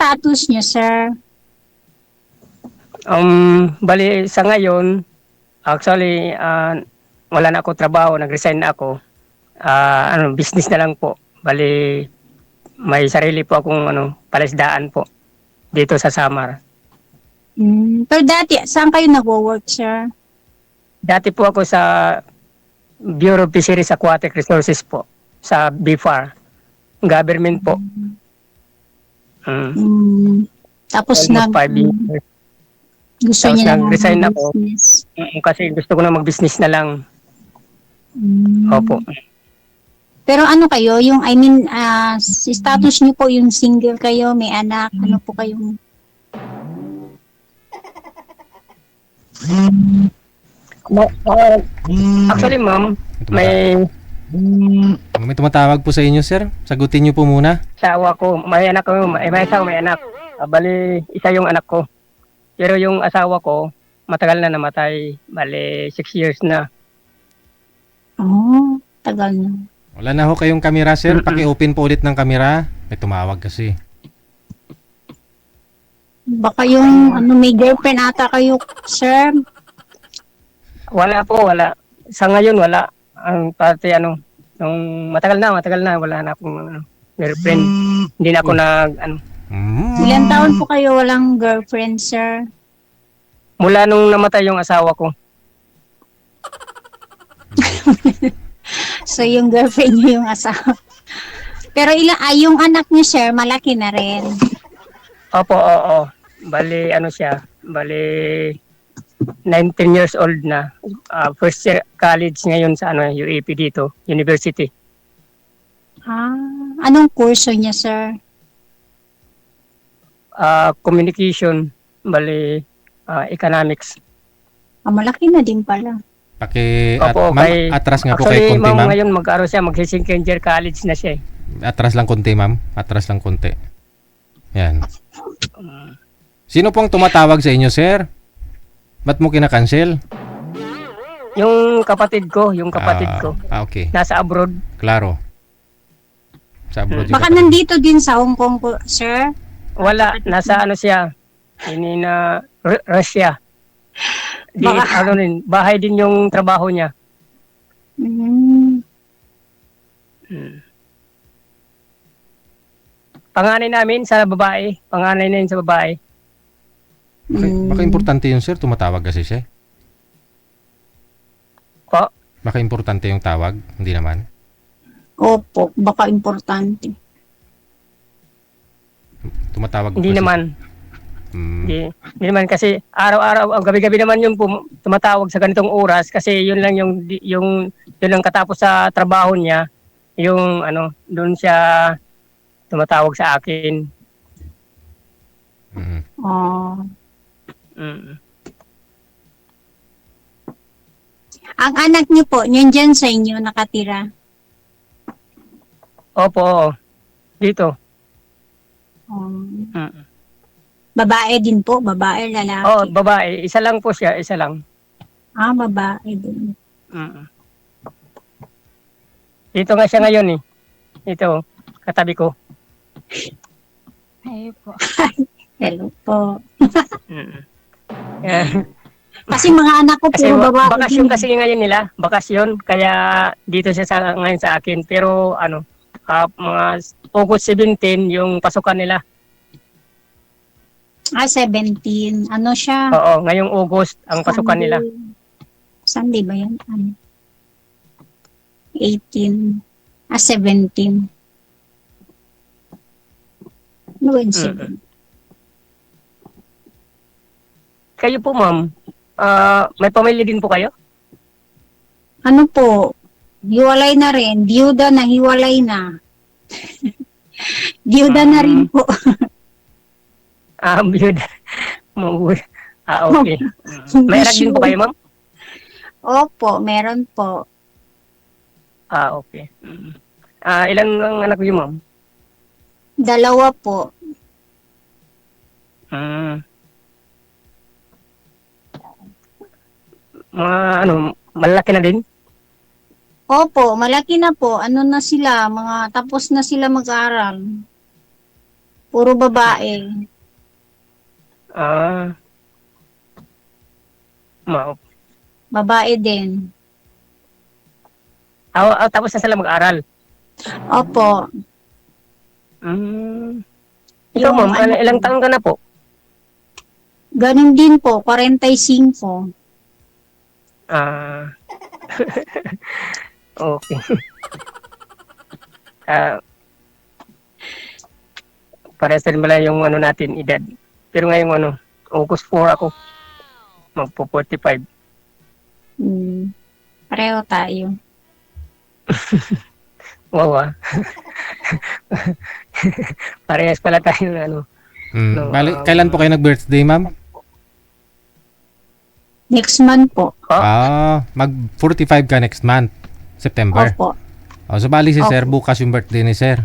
status niyo, sir? Bali sa ngayon, actually, wala na ako trabaho, nag-resign na ako. Business na lang po. Bali, may sarili po akong palisdaan po dito sa Samar. Pero dati, saan kayo nagwo-work, sir? Dati po ako sa Bureau of Fisheries Aquatic Resources po, sa BFAR. Government po. Tapos Almost 5 years. gusto Tapos niya na nag-resign ako. business. Kasi gusto ko na mag-business na lang. Opo. Pero ano kayo, yung si status niyo po yung single kayo, may anak, ano po kayong... Actually, ma'am, may May tumatawag po sa inyo, sir. Sagutin niyo po muna. asawa ko, may anak ko, may asawa, may anak. Bali, isa yung anak ko. Pero yung asawa ko, matagal na namatay. Bali, 6 years na. Oh, tagal na. Wala na ho kayong kamera, sir. Paki-open po ulit ng kamera. May tumawag kasi. Baka yung may girlfriend ata kayo, sir. Wala po, wala. Sa ngayon, wala. Ang pati nung matagal na, wala na akong girlfriend. Hindi na ako Ilan taon po kayo walang girlfriend, sir? mula nung namatay yung asawa ko. So, yung girlfriend niyo yung asawa. Pero yung anak niyo, sir, malaki na rin. Opo, oo. Bali, siya? Bali, 19 years old na. First year college ngayon sa UAP dito, university. Anong kurso niya, sir? Communication, bali, economics. Malaki na din pala. Opo, ma'am, atras nga po actually, kay konti, ma'am. ngayon siya, mag-second year college na siya. Atras lang konti, ma'am. Atras lang konti. Yan. Sino pong tumatawag sa inyo, sir? Ba't mo kinakancel? Yung kapatid ko. Okay. Nasa abroad. Klaro. Sa abroad yung Baka kapatid. nandito din sa Hong Kong po, sir? Wala, nasa siya. Russia. Bahay din yung trabaho niya. Panganay namin sa babae. Baka importante yun, sir. Tumatawag kasi siya. Po? Baka importante yung tawag. Hindi naman. Opo, baka importante. Tumatawag Hindi kasi. naman. Hindi naman kasi araw-araw, gabi-gabi naman yung tumatawag sa ganitong oras kasi yun lang yun lang katapos sa trabaho niya. Yung doon siya tumatawag sa akin. Ang anak niyo po, nandyan sa inyo nakatira? Opo, dito. Babae din po? Babae, lalaki? Oh, babae. Isa lang po siya, isa lang. Babae din. Dito nga siya ngayon eh. Ito, katabi ko. Ay po. Hello po. Yeah. Kasi mga anak ko Kasi puro babae bakasyon din. kasi ngayon nila, bakasyon, kaya dito siya ngayon sa akin. Pero mga August 17 yung pasukan nila. 17. Ano siya? Oo, ngayong August ang pasukan nila. Sunday ba yan? 18. 17. No, 7. Kayo po, ma'am, may pamilya din po kayo? Ano po? Hiwalay na rin. Biyuda na, hiwalay na. Biyuda na rin po. Biyuda. Okay. May anak din po kayo, ma'am? Opo, meron po. Okay. Ilan ang anak niyo, ma'am? 2 po. Malaki na din? Opo, malaki na po. Ano na sila, tapos na sila mag-aral. Puro babae. Ah, ma Babae din. tapos na sila mag-aral. Opo. Mm. Ikaw, Yung ma'am, ano, ilang taon ka na po? ganun din po, 45. Ah, okay. Ah, parehas din pala yung ano natin, edad. Pero ngayong ano, August 4 ako, magpo 45. Hmm. Pareho tayo. Wow, ah. Parehas pala tayo na ano. No, Bali, kailan po kayo nag-birthday, ma'am? Next month po. Mag 45 ka next month, September. Opo. So bali si sir, Opo. bukas yung birthday ni sir.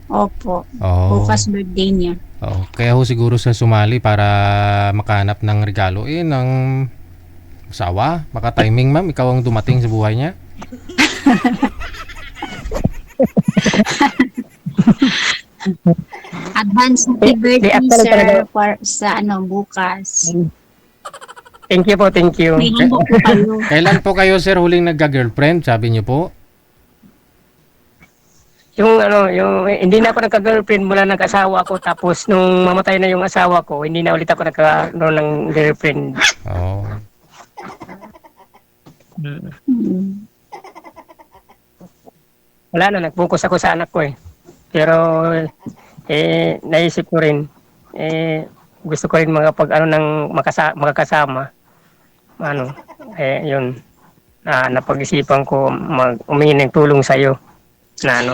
Opo. Oh. Bukas birthday niya. Kaya ho siguro sa sumali para makahanap ng regalo ng asawa. Baka timing, ma'am, ikaw ang dumating sa buhay niya. Advance happy birthday, actually sir, talaga- for sa bukas. Thank you po, thank you. May handa po kayo. Kailan po kayo, sir, huling nagka-girlfriend? Sabi niyo po. Yung ano, yung hindi na ako nagka-girlfriend mula nag-asawa ako, tapos nung mamatay na yung asawa ko, hindi na ulit ako nagkaroon ng girlfriend. Oh. Hmm. Wala na, nag-focus ako sa anak ko eh. Pero naisip ko rin, gusto ko rin mga pag ano ng makakasama. Ano, yun, napag-isipan ko umingi ng tulong sa iyo na ano,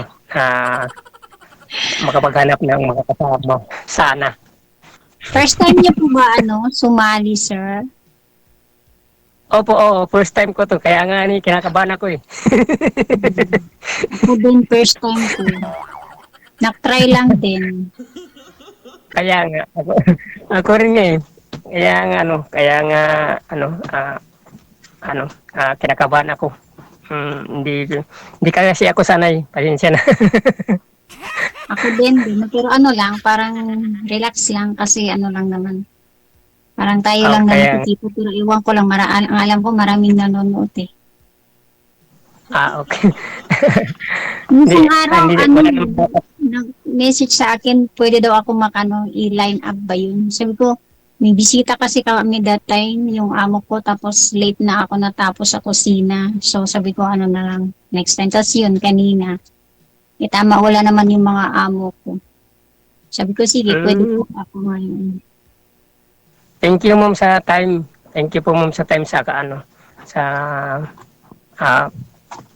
makapaghanap ng makakasama sana. First time niyo po ba sumali, sir? Opo, oo, first time ko to, kaya nga kinakabahan ako eh. Ako din first time ko. Nag-try lang din. Kaya nga ako rin nga eh. Kinakabahan ako. Hindi kasi ako sanay, pasensya na. Ako din. Pero lang, parang relax lang kasi lang naman. Parang tayo lang na kaya- nakikita. Pero iwan ko lang, ang alam ko maraming nanonood eh. Okay. Minsan araw, wala naman. nag-message sa akin, pwede daw ako i-line up ba yun? Sabi ko, may bisita kasi kami that time, yung amo ko, tapos late na ako natapos sa kusina. So sabi ko, na lang, next time. Tapos yun, kanina. Tama, wala naman yung mga amo ko. Sabi ko, sige, pwede po ako ngayon. Thank you ma'am sa time. Thank you po ma'am sa time sa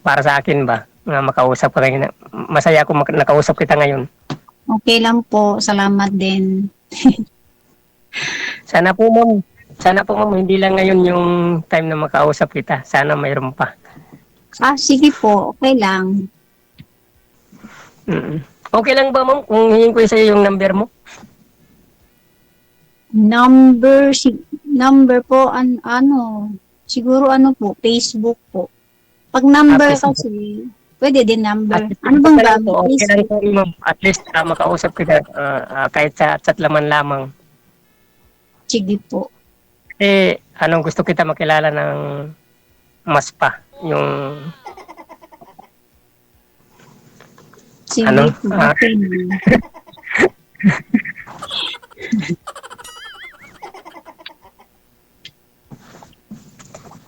para sa akin ba nga makausap ka ngayon. Masaya ako nakausap kita ngayon. Okay lang po, salamat din. Sana po ma'am hindi lang ngayon yung time na makausap kita. Sana mayroon pa. Sige po, okay lang. Okay lang ba ma'am kung hingin ko sa iyo yung number mo? Number po, siguro po, Facebook po. Pag number Facebook. kasi, pwede din number. At Ano bang okay lang gamit? po, okay lang Facebook. po ma'am. At least makausap kita kahit sa chat lamang. Sige po. Anong gusto kita makilala ng mas pa yung Sige Ano? po. Okay na.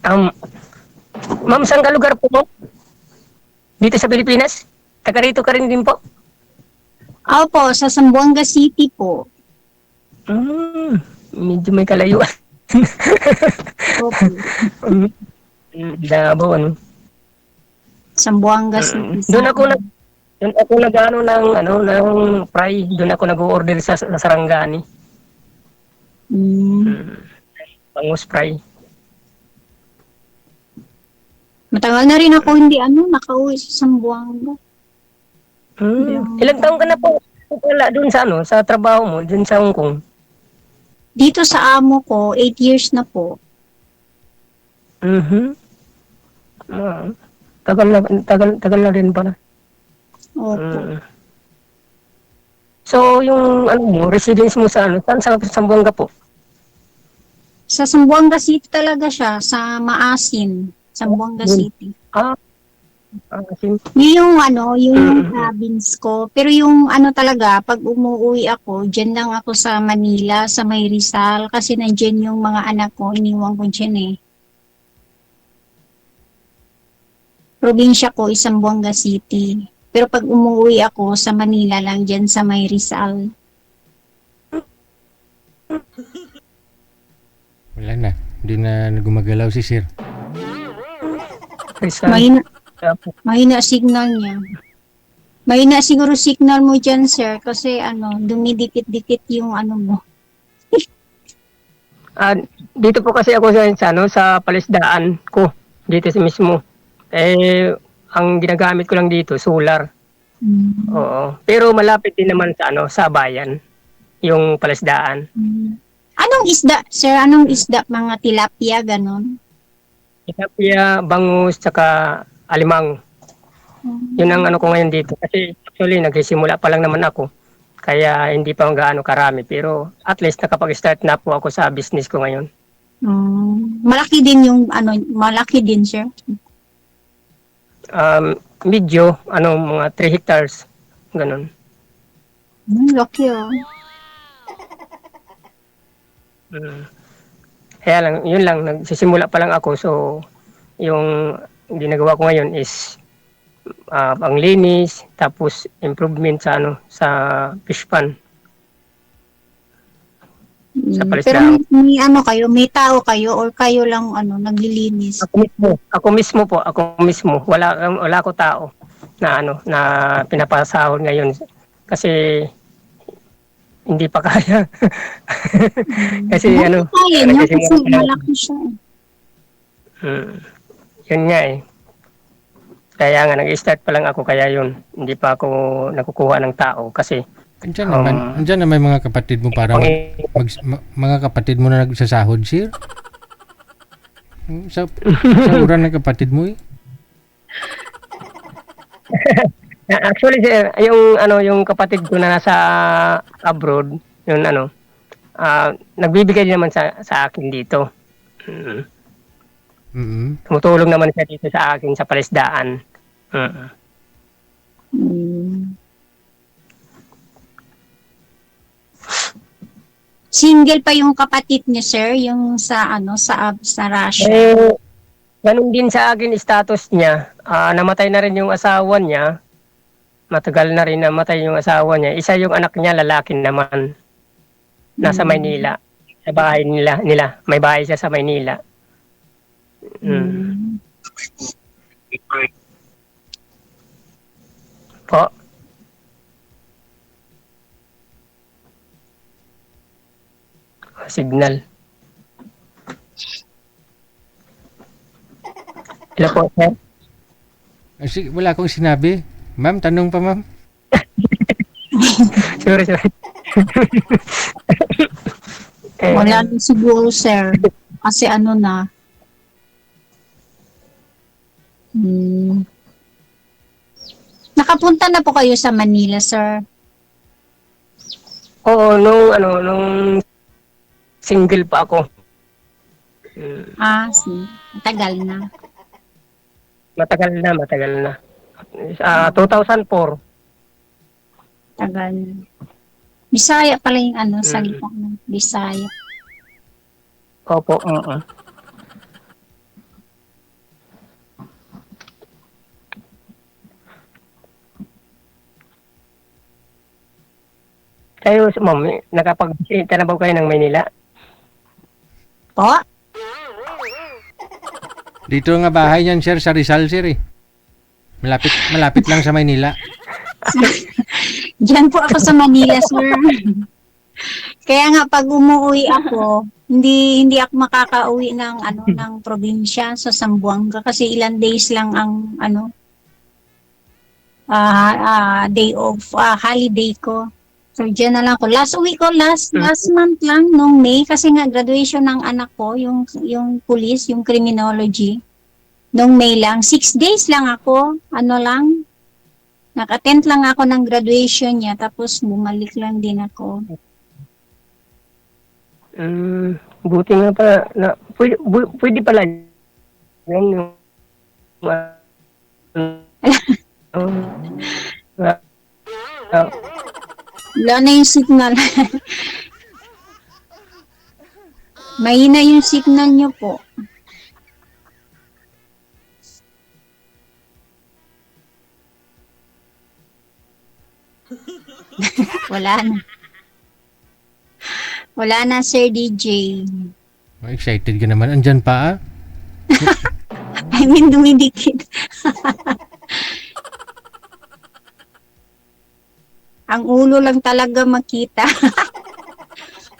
Ma'am, saan ka lugar po mo? Dito sa Pilipinas? Taga rito ka rin din po? Opo, sa Zamboanga City po. Medyo may kalayuan. Opo. Davao, ano? Zamboanga City. Doon ako ng fry. Doon ako nag-order sa Sarangani. Bangus fry. Matagal na rin ako hindi nakauwi sa Zamboanga. Ilang taon ka na po wala doon sa trabaho mo, doon sa Hong Kong? Dito sa amo ko, 8 years na po. Tagal na rin pala. Opo. So, yung ano mo, residence mo sa ano, saan sa Zamboanga po? Sa Zamboanga City talaga siya, sa Maasin, Zamboanga Yun. City. Ah, Yun yung ano, yun yung Mm, mm, mm. province ko. Pero yung ano talaga, pag umuwi ako, dyan lang ako sa Manila, sa May Rizal, kasi nandyan yung mga anak ko, iniwan ko dyan eh. Probinsya ko, Zamboanga City. Pero pag umuwi ako sa Manila lang, dyan sa May Rizal. Wala na. Hindi na gumagalaw si sir. Rizal. Mahina, Apo. mahina signal niya. Mahina siguro signal mo dyan, sir, kasi ano, dumidikit-dikit yung ano mo. Ah, dito po kasi ako sa ano, sa palisdaan ko, dito sa mismo. Ang ginagamit ko lang dito, solar. Mm. Oo. Pero malapit din naman sa ano, sa bayan, yung palisdaan. Mm. Anong isda, sir? Anong isda? Mga tilapia, ganon? Tilapia, bangus, tsaka alimang. Yun ang ano ko ngayon dito. Kasi actually, nagsisimula pa lang naman ako. Kaya hindi pa gaano karami. Pero at least nakapag-start na po ako sa business ko ngayon. Malaki din yung, ano, malaki din, sir. Medyo, ano, mga 3 hectares. Ganun. Laki, oh. Mm. Kaya lang, yun lang, nagsisimula pa lang ako. So, yung ginagawa ko ngayon is ang linis, tapos improvement sa ano, sa fish pond, sa Pero palisdaan. may ano kayo, may tao kayo, or kayo lang, ano, naglilinis? Ako mismo. Wala ko tao na ano, na pinapasahod ngayon. Kasi hindi pa kaya. Kasi ano, Kaya niyo, kasi nagsisimula pa lang. malaki siya. Yun nga eh. Kaya nga, nag-start pa lang ako, kaya yun. Hindi pa ako nakukuha ng tao kasi Andyan na may mga kapatid mo para mga kapatid mo na nagsasahod, sir. Sa uran ng kapatid mo eh. actually, yung kapatid ko na nasa abroad, yun ano, nagbibigay din naman sa akin dito. Tumutulong naman siya dito sa akin sa palisdaan. Single pa yung kapatid niya, sir, yung sa ano, sa Russia. Ganun din sa akin status niya. Namatay na rin yung asawa niya. Matagal na rin namatay yung asawa niya. Isa yung anak niya, lalaki naman. Nasa Maynila. Sa bahay nila. May bahay siya sa Maynila. Po. Signal. Hello po, sir. Wala akong sinabi. Ma'am, tanong pa ma'am. Sorry. Wala din siguro, sir. Kasi ano na. Nakapunta na po kayo sa Manila, sir? Oo, nung single pa ako. Matagal na. Matagal na. 2004. Tagal. Bisaya pala yung ano, salita ng Bisaya. Opo, Kayo, ma'am, nakapag-visita na ba kayo ng Maynila? Po? Dito nga bahay niyan, sir, sa Rizal, sir eh. Malapit lang sa Maynila. Diyan po ako sa Manila, sir. Kaya nga pag umuwi ako, hindi ako makakauwi ng ano ng probinsya sa Zamboanga kasi ilang days lang ang ano day off, holiday ko. So diyan na lang ako. Last month lang nung May kasi nga graduation ng anak ko, yung police, yung criminology. Nung May lang, 6 days lang ako, ano lang, Naka-attend lang ako ng graduation niya, tapos bumalik lang din ako. Buti nga pala na pwede pala yan yung Wala na yung signal. Mahina yung signal niyo po. Wala na. Wala na, Sir DJ. Oh, excited ka naman. Andyan pa ah. I mean, dumidikit. Ang ulo lang talaga makita.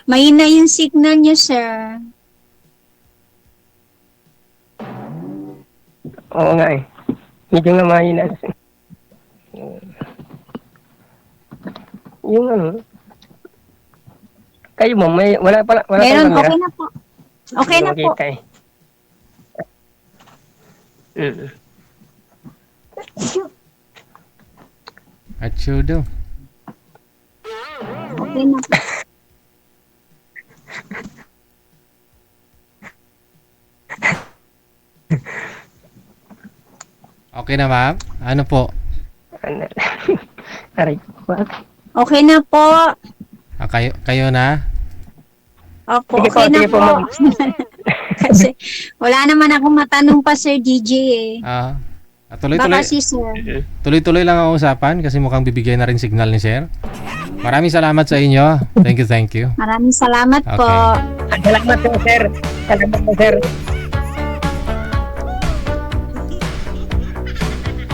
Mahina yung signal niyo, sir. Oo nga eh. Medyo nga mahina. Yung ano, kayo mo, may, wala Meron, kayong camera? okay na po. Okay na po. Makita eh. Acho daw. Okay na po. Okay na ma'am? Ano po? Ano? Aray, what? Okay na po. Ah, kayo na? Opo, Sige po, okay na sige po, po. ma'am. Kasi wala naman ako matanong pa, Sir DJ eh. Ah, Baka si Sir. tuloy-tuloy lang ang usapan kasi mukhang bibigyan na rin signal ni sir. Maraming salamat sa inyo. Thank you. Maraming salamat po. Okay. Salamat po, sir. Salamat po, sir.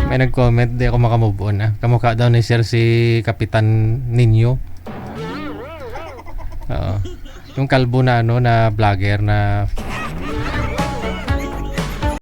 May nag-comment, di ako makamove on ah. Kamukha daw ni sir si Kapitan Ninyo. Oo. Yung kalbo na ano na vlogger na